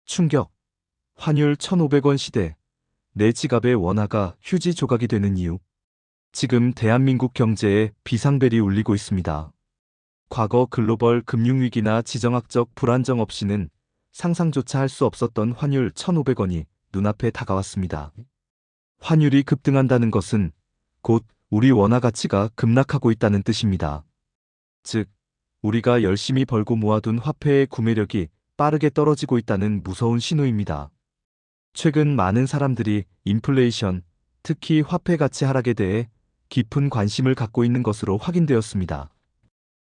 충격. 환율 1,500원 시대. 내 지갑의 원화가 휴지 조각이 되는 이유. 지금 대한민국 경제에 비상벨이 울리고 있습니다. 과거 글로벌 금융위기나 지정학적 불안정 없이는 상상조차 할 수 없었던 환율 1,500원이 눈앞에 다가왔습니다. 환율이 급등한다는 것은 곧 우리 원화 가치가 급락하고 있다는 뜻입니다. 즉, 우리가 열심히 벌고 모아둔 화폐의 구매력이 빠르게 떨어지고 있다는 무서운 신호입니다. 최근 많은 사람들이 인플레이션, 특히 화폐 가치 하락에 대해 깊은 관심을 갖고 있는 것으로 확인되었습니다.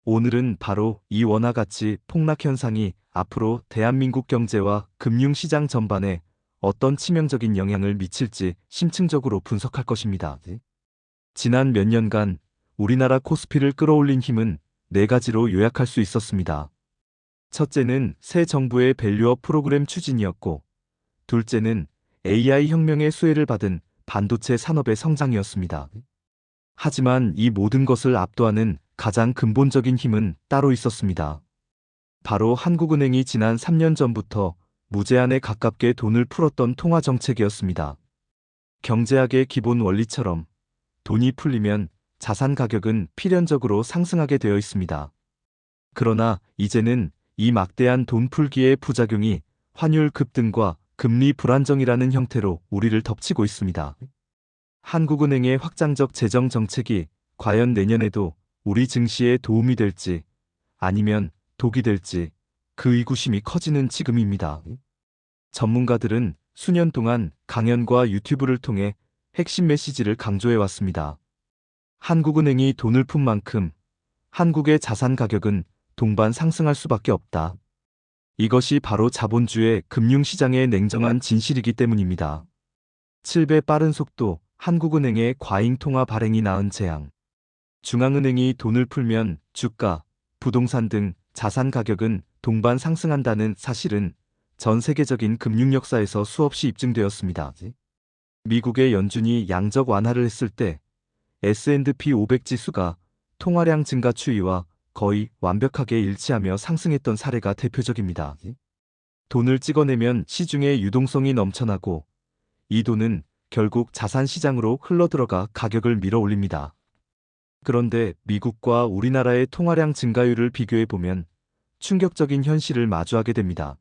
오늘은 바로 이 원화 가치 폭락 현상이 앞으로 대한민국 경제와 금융시장 전반에 어떤 치명적인 영향을 미칠지 심층적으로 분석할 것입니다. 지난 몇 년간 우리나라 코스피를 끌어올린 힘은 네 가지로 요약할 수 있었습니다. 첫째는 새 정부의 밸류업 프로그램 추진이었고, 둘째는 AI 혁명의 수혜를 받은 반도체 산업의 성장이었습니다. 하지만 이 모든 것을 압도하는 가장 근본적인 힘은 따로 있었습니다. 바로 한국은행이 지난 3년 전부터 무제한에 가깝게 돈을 풀었던 통화 정책이었습니다. 경제학의 기본 원리처럼 돈이 풀리면 자산 가격은 필연적으로 상승하게 되어 있습니다. 그러나 이제는 이 막대한 돈 풀기의 부작용이 환율 급등과 금리 불안정이라는 형태로 우리를 덮치고 있습니다. 한국은행의 확장적 재정 정책이 과연 내년에도 우리 증시에 도움이 될지 아니면 독이 될지 그 의구심이 커지는 지금입니다. 전문가들은 수년 동안 강연과 유튜브를 통해 핵심 메시지를 강조해 왔습니다. 한국은행이 돈을 푼 만큼 한국의 자산 가격은 동반 상승할 수밖에 없다. 이것이 바로 자본주의 금융시장의 냉정한 진실이기 때문입니다. 7배 빠른 속도, 한국은행의 과잉 통화 발행이 낳은 재앙. 중앙은행이 돈을 풀면 주가, 부동산 등 자산 가격은 동반 상승한다는 사실은 전 세계적인 금융 역사에서 수없이 입증되었습니다. 미국의 연준이 양적 완화를 했을 때 S&P 500 지수가 통화량 증가 추이와 거의 완벽하게 일치하며 상승했던 사례가 대표적입니다. 돈을 찍어내면 시중에 유동성이 넘쳐나고 이 돈은 결국 자산 시장으로 흘러들어가 가격을 밀어 올립니다. 그런데 미국과 우리나라의 통화량 증가율을 비교해보면 충격적인 현실을 마주하게 됩니다.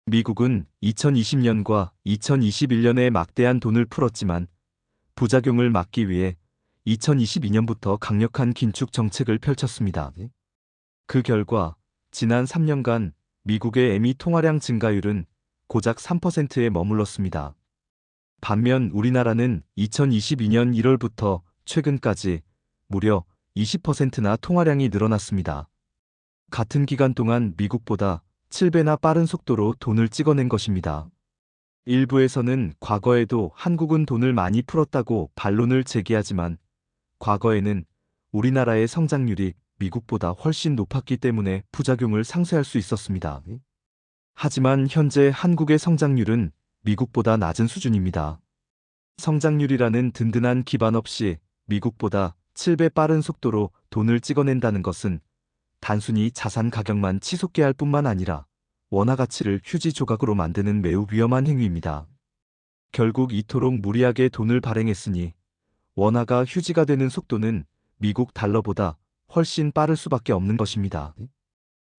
미국은 2020년과 2021년에 막대한 돈을 풀었지만 부작용을 막기 위해 2022년부터 강력한 긴축 정책을 펼쳤습니다. 그 결과 지난 3년간 미국의 ME 통화량 증가율은 고작 3%에 머물렀습니다. 반면 우리나라는 2022년 1월부터 최근까지 무려 20%나 통화량이 늘어났습니다. 같은 기간 동안 미국보다 7배나 빠른 속도로 돈을 찍어낸 것입니다. 일부에서는 과거에도 한국은 돈을 많이 풀었다고 반론을 제기하지만 과거에는 우리나라의 성장률이 미국보다 훨씬 높았기 때문에 부작용을 상쇄할 수 있었습니다. 하지만 현재 한국의 성장률은 미국보다 낮은 수준입니다. 성장률이라는 든든한 기반 없이 미국보다 7배 빠른 속도로 돈을 찍어낸다는 것은 단순히 자산 가격만 치솟게 할 뿐만 아니라 원화 가치를 휴지 조각으로 만드는 매우 위험한 행위입니다. 결국 이토록 무리하게 돈을 발행했으니 원화가 휴지가 되는 속도는 미국 달러보다 훨씬 빠를 수밖에 없는 것입니다.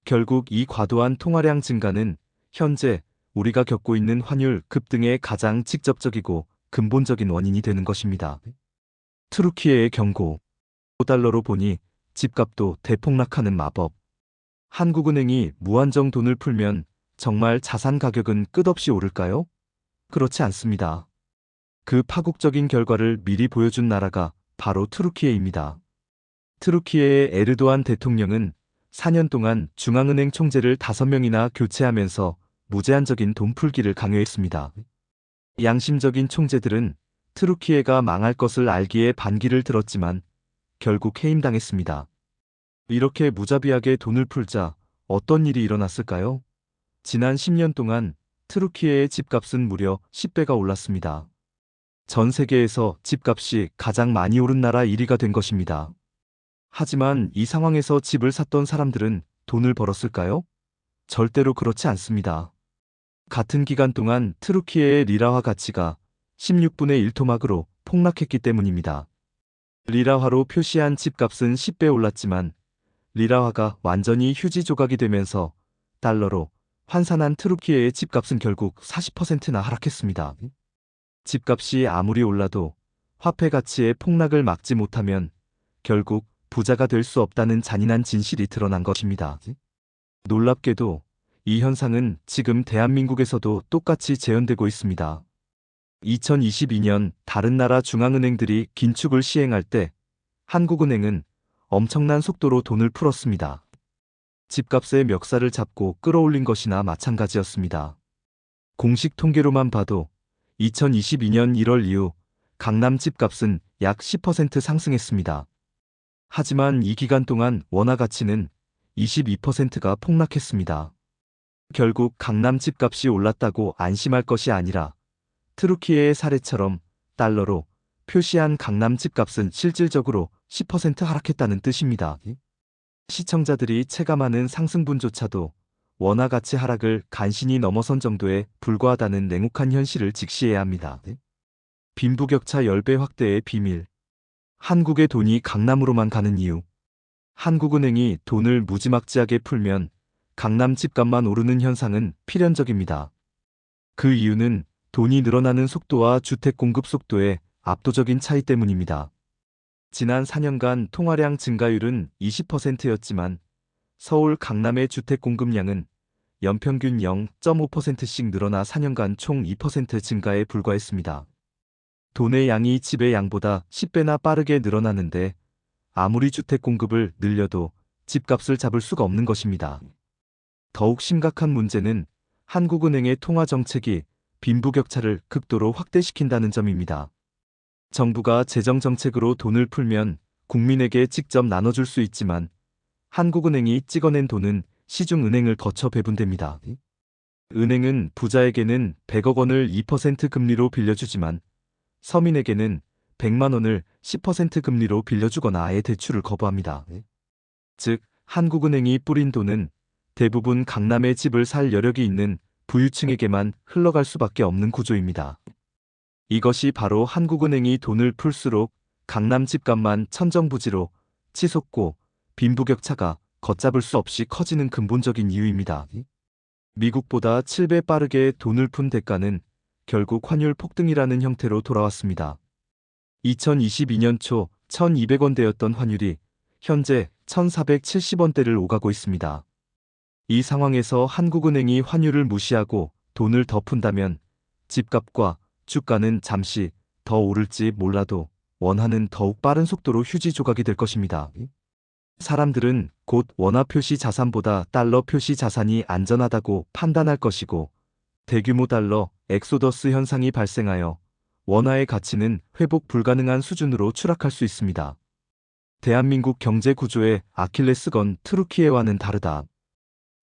결국 이 과도한 통화량 증가는 현재 우리가 겪고 있는 환율 급등의 가장 직접적이고 근본적인 원인이 되는 것입니다. 트루키에의 경고. 5달러로 보니 집값도 대폭락하는 마법. 한국은행이 무한정 돈을 풀면 정말 자산 가격은 끝없이 오를까요? 그렇지 않습니다. 그 파국적인 결과를 미리 보여준 나라가 바로 트루키에입니다. 트루키에의 에르도안 대통령은 4년 동안 중앙은행 총재를 5명이나 교체하면서 무제한적인 돈 풀기를 강요했습니다. 양심적인 총재들은 트루키에가 망할 것을 알기에 반기를 들었지만 결국 해임당했습니다. 이렇게 무자비하게 돈을 풀자 어떤 일이 일어났을까요? 지난 10년 동안 트루키에의 집값은 무려 10배가 올랐습니다. 전 세계에서 집값이 가장 많이 오른 나라 1위가 된 것입니다. 하지만 이 상황에서 집을 샀던 사람들은 돈을 벌었을까요? 절대로 그렇지 않습니다. 같은 기간 동안 트루키에의 리라화 가치가 16분의 1 토막으로 폭락했기 때문입니다. 리라화로 표시한 집값은 10배 올랐지만 리라화가 완전히 휴지 조각이 되면서 달러로 환산한 트루키에의 집값은 결국 40%나 하락했습니다. 집값이 아무리 올라도 화폐 가치의 폭락을 막지 못하면 결국 부자가 될 수 없다는 잔인한 진실이 드러난 것입니다. 놀랍게도 이 현상은 지금 대한민국에서도 똑같이 재현되고 있습니다. 2022년 다른 나라 중앙은행들이 긴축을 시행할 때 한국은행은 엄청난 속도로 돈을 풀었습니다. 집값의 멱살을 잡고 끌어올린 것이나 마찬가지였습니다. 공식 통계로만 봐도 2022년 1월 이후 강남 집값은 약 10% 상승했습니다. 하지만 이 기간 동안 원화 가치는 22%가 폭락했습니다. 결국 강남 집값이 올랐다고 안심할 것이 아니라 트루키에의 사례처럼 달러로 표시한 강남 집값은 실질적으로 10% 하락했다는 뜻입니다. 시청자들이 체감하는 상승분조차도 원화 가치 하락을 간신히 넘어선 정도에 불과하다는 냉혹한 현실을 직시해야 합니다. 빈부격차 10배 확대의 비밀. 한국의 돈이 강남으로만 가는 이유. 한국은행이 돈을 무지막지하게 풀면 강남 집값만 오르는 현상은 필연적입니다. 그 이유는 돈이 늘어나는 속도와 주택 공급 속도의 압도적인 차이 때문입니다. 지난 4년간 통화량 증가율은 20%였지만 서울 강남의 주택 공급량은 연평균 0.5%씩 늘어나 4년간 총 2% 증가에 불과했습니다. 돈의 양이 집의 양보다 10배나 빠르게 늘어나는데 아무리 주택 공급을 늘려도 집값을 잡을 수가 없는 것입니다. 더욱 심각한 문제는 한국은행의 통화 정책이 빈부격차를 극도로 확대시킨다는 점입니다. 정부가 재정 정책으로 돈을 풀면 국민에게 직접 나눠줄 수 있지만 한국은행이 찍어낸 돈은 시중은행을 거쳐 배분됩니다. 은행은 부자에게는 100억 원을 2% 금리로 빌려주지만 서민에게는 100만 원을 10% 금리로 빌려주거나 아예 대출을 거부합니다. 즉, 한국은행이 뿌린 돈은 대부분 강남의 집을 살 여력이 있는 부유층에게만 흘러갈 수밖에 없는 구조입니다. 이것이 바로 한국은행이 돈을 풀수록 강남 집값만 천정부지로 치솟고 빈부격차가 걷잡을 수 없이 커지는 근본적인 이유입니다. 미국보다 7배 빠르게 돈을 푼 대가는 결국 환율 폭등이라는 형태로 돌아왔습니다. 2022년 초 1,200원대였던 환율이 현재 1,470원대를 오가고 있습니다. 이 상황에서 한국은행이 환율을 무시하고 돈을 더 푼다면 집값과 주가는 잠시 더 오를지 몰라도 원화는 더욱 빠른 속도로 휴지 조각이 될 것입니다. 사람들은 곧 원화 표시 자산보다 달러 표시 자산이 안전하다고 판단할 것이고 대규모 달러 엑소더스 현상이 발생하여 원화의 가치는 회복 불가능한 수준으로 추락할 수 있습니다. 대한민국 경제 구조의 아킬레스건 트루키에와는 다르다.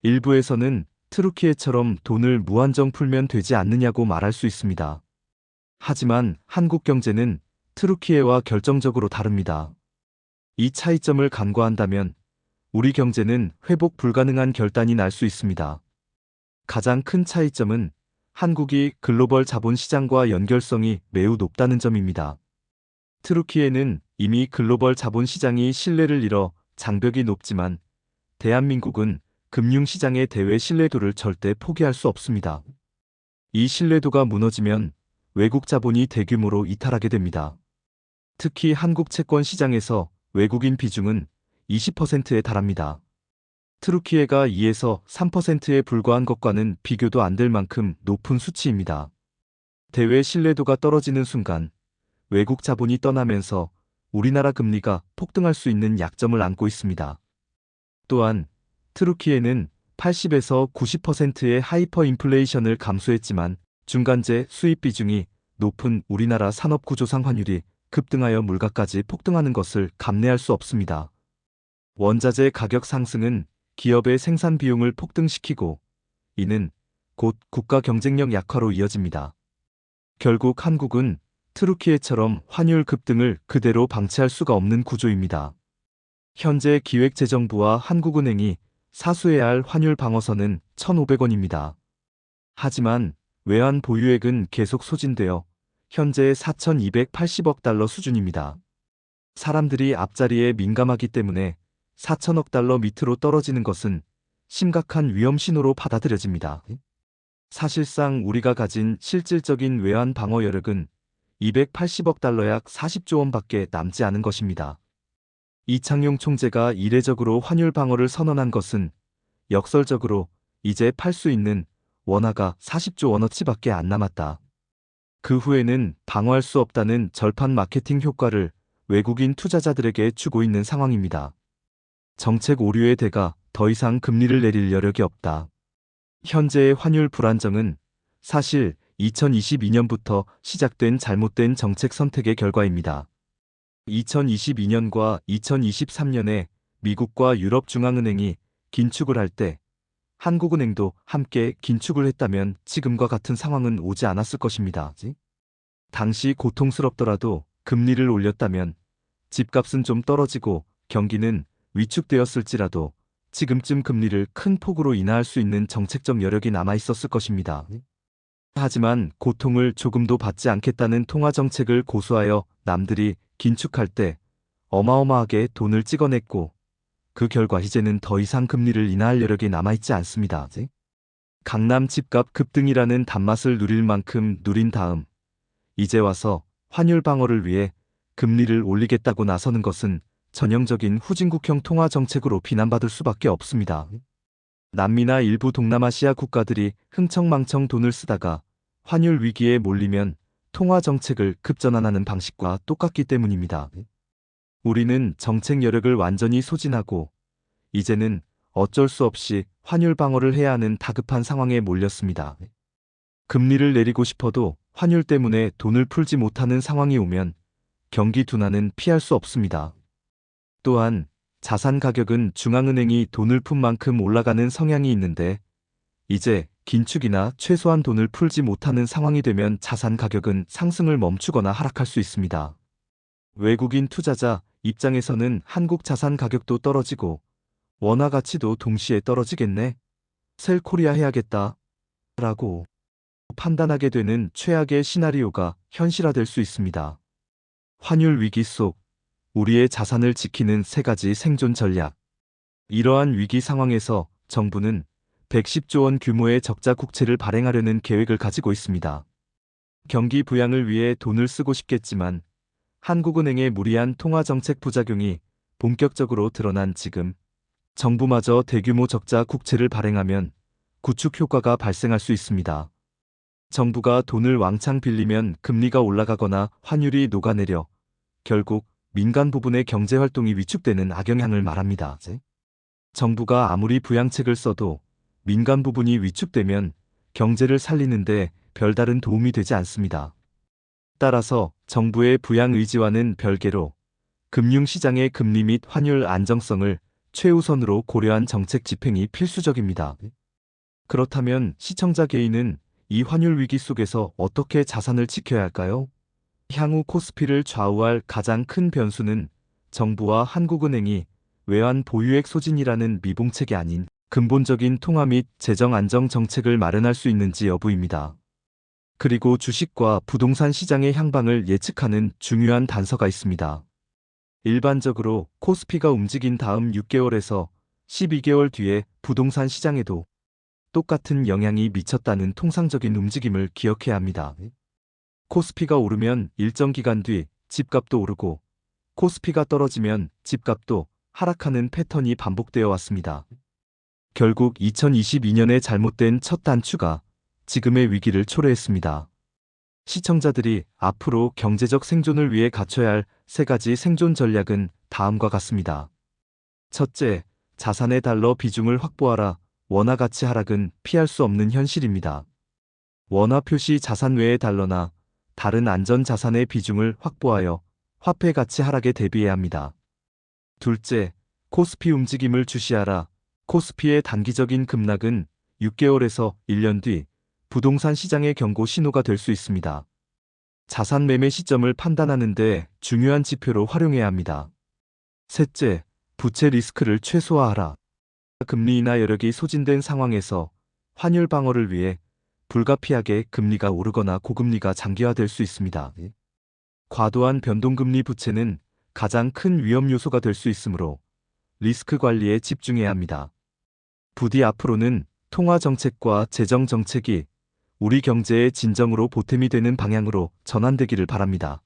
일부에서는 트루키에처럼 돈을 무한정 풀면 되지 않느냐고 말할 수 있습니다. 하지만 한국 경제는 트루키에와 결정적으로 다릅니다. 이 차이점을 간과한다면 우리 경제는 회복 불가능한 결단이 날 수 있습니다. 가장 큰 차이점은 한국이 글로벌 자본시장과 연결성이 매우 높다는 점입니다. 트루키에는 이미 글로벌 자본시장이 신뢰를 잃어 장벽이 높지만 대한민국은 금융시장의 대외 신뢰도를 절대 포기할 수 없습니다. 이 신뢰도가 무너지면 외국 자본이 대규모로 이탈하게 됩니다. 특히 한국 채권 시장에서 외국인 비중은 20%에 달합니다. 트루키에가 2에서 3%에 불과한 것과는 비교도 안 될 만큼 높은 수치입니다. 대외 신뢰도가 떨어지는 순간 외국 자본이 떠나면서 우리나라 금리가 폭등할 수 있는 약점을 안고 있습니다. 또한 트루키에는 80에서 90%의 하이퍼 인플레이션을 감수했지만 중간재 수입 비중이 높은 우리나라 산업구조상 환율이 급등하여 물가까지 폭등하는 것을 감내할 수 없습니다. 원자재 가격 상승은 기업의 생산 비용을 폭등시키고 이는 곧 국가 경쟁력 약화로 이어집니다. 결국 한국은 트루키에처럼 환율 급등을 그대로 방치할 수가 없는 구조입니다. 현재 기획재정부와 한국은행이 사수해야 할 환율 방어선은 1,500원입니다. 하지만 외환 보유액은 계속 소진되어 현재 4,280억 달러 수준입니다. 사람들이 앞자리에 민감하기 때문에 4천억 달러 밑으로 떨어지는 것은 심각한 위험 신호로 받아들여집니다. 사실상 우리가 가진 실질적인 외환 방어 여력은 280억 달러 약 40조 원밖에 남지 않은 것입니다. 이창용 총재가 이례적으로 환율 방어를 선언한 것은 역설적으로 이제 팔 수 있는 원화가 40조 원어치밖에 안 남았다. 그 후에는 방어할 수 없다는 절판 마케팅 효과를 외국인 투자자들에게 주고 있는 상황입니다. 정책 오류의 대가 더 이상 금리를 내릴 여력이 없다. 현재의 환율 불안정은 사실 2022년부터 시작된 잘못된 정책 선택의 결과입니다. 2022년과 2023년에 미국과 유럽 중앙은행이 긴축을 할 때 한국은행도 함께 긴축을 했다면 지금과 같은 상황은 오지 않았을 것입니다. 당시 고통스럽더라도 금리를 올렸다면 집값은 좀 떨어지고 경기는 위축되었을지라도 지금쯤 금리를 큰 폭으로 인하할 수 있는 정책적 여력이 남아 있었을 것입니다. 하지만 고통을 조금도 받지 않겠다는 통화정책을 고수하여 남들이 긴축할 때 어마어마하게 돈을 찍어냈고 그 결과 이제는 더 이상 금리를 인하할 여력이 남아있지 않습니다. 강남 집값 급등이라는 단맛을 누릴 만큼 누린 다음 이제 와서 환율 방어를 위해 금리를 올리겠다고 나서는 것은 전형적인 후진국형 통화 정책으로 비난받을 수밖에 없습니다. 남미나 일부 동남아시아 국가들이 흥청망청 돈을 쓰다가 환율 위기에 몰리면 통화 정책을 급전환하는 방식과 똑같기 때문입니다. 우리는 정책 여력을 완전히 소진하고 이제는 어쩔 수 없이 환율 방어를 해야 하는 다급한 상황에 몰렸습니다. 금리를 내리고 싶어도 환율 때문에 돈을 풀지 못하는 상황이 오면 경기 둔화는 피할 수 없습니다. 또한 자산 가격은 중앙은행이 돈을 푼 만큼 올라가는 성향이 있는데 이제 긴축이나 최소한 돈을 풀지 못하는 상황이 되면 자산 가격은 상승을 멈추거나 하락할 수 있습니다. 외국인 투자자 입장에서는 한국 자산 가격도 떨어지고 원화 가치도 동시에 떨어지겠네. 셀 코리아 해야겠다. 라고 판단하게 되는 최악의 시나리오가 현실화될 수 있습니다. 환율 위기 속 우리의 자산을 지키는 세 가지 생존 전략. 이러한 위기 상황에서 정부는 110조 원 규모의 적자 국채를 발행하려는 계획을 가지고 있습니다. 경기 부양을 위해 돈을 쓰고 싶겠지만 한국은행의 무리한 통화정책 부작용이 본격적으로 드러난 지금 정부마저 대규모 적자 국채를 발행하면 구축 효과가 발생할 수 있습니다. 정부가 돈을 왕창 빌리면 금리가 올라가거나 환율이 녹아내려 결국 민간 부분의 경제활동이 위축되는 악영향을 말합니다. 정부가 아무리 부양책을 써도 민간 부분이 위축되면 경제를 살리는데 별다른 도움이 되지 않습니다. 따라서 정부의 부양 의지와는 별개로 금융시장의 금리 및 환율 안정성을 최우선으로 고려한 정책 집행이 필수적입니다. 그렇다면 시청자 개인은 이 환율 위기 속에서 어떻게 자산을 지켜야 할까요? 향후 코스피를 좌우할 가장 큰 변수는 정부와 한국은행이 외환 보유액 소진이라는 미봉책이 아닌 근본적인 통화 및 재정 안정 정책을 마련할 수 있는지 여부입니다. 그리고 주식과 부동산 시장의 향방을 예측하는 중요한 단서가 있습니다. 일반적으로 코스피가 움직인 다음 6개월에서 12개월 뒤에 부동산 시장에도 똑같은 영향이 미쳤다는 통상적인 움직임을 기억해야 합니다. 코스피가 오르면 일정 기간 뒤 집값도 오르고 코스피가 떨어지면 집값도 하락하는 패턴이 반복되어 왔습니다. 결국 2022년에 잘못된 첫 단추가 지금의 위기를 초래했습니다. 시청자들이 앞으로 경제적 생존을 위해 갖춰야 할 세 가지 생존 전략은 다음과 같습니다. 첫째, 자산의 달러 비중을 확보하라. 원화 가치 하락은 피할 수 없는 현실입니다. 원화 표시 자산 외의 달러나 다른 안전 자산의 비중을 확보하여 화폐 가치 하락에 대비해야 합니다. 둘째, 코스피 움직임을 주시하라. 코스피의 단기적인 급락은 6개월에서 1년 뒤 부동산 시장의 경고 신호가 될 수 있습니다. 자산 매매 시점을 판단하는 데 중요한 지표로 활용해야 합니다. 셋째, 부채 리스크를 최소화하라. 금리 인하 여력이 소진된 상황에서 환율 방어를 위해 불가피하게 금리가 오르거나 고금리가 장기화될 수 있습니다. 과도한 변동금리 부채는 가장 큰 위험 요소가 될 수 있으므로 리스크 관리에 집중해야 합니다. 부디 앞으로는 통화 정책과 재정 정책이 우리 경제의 진정으로 보탬이 되는 방향으로 전환되기를 바랍니다.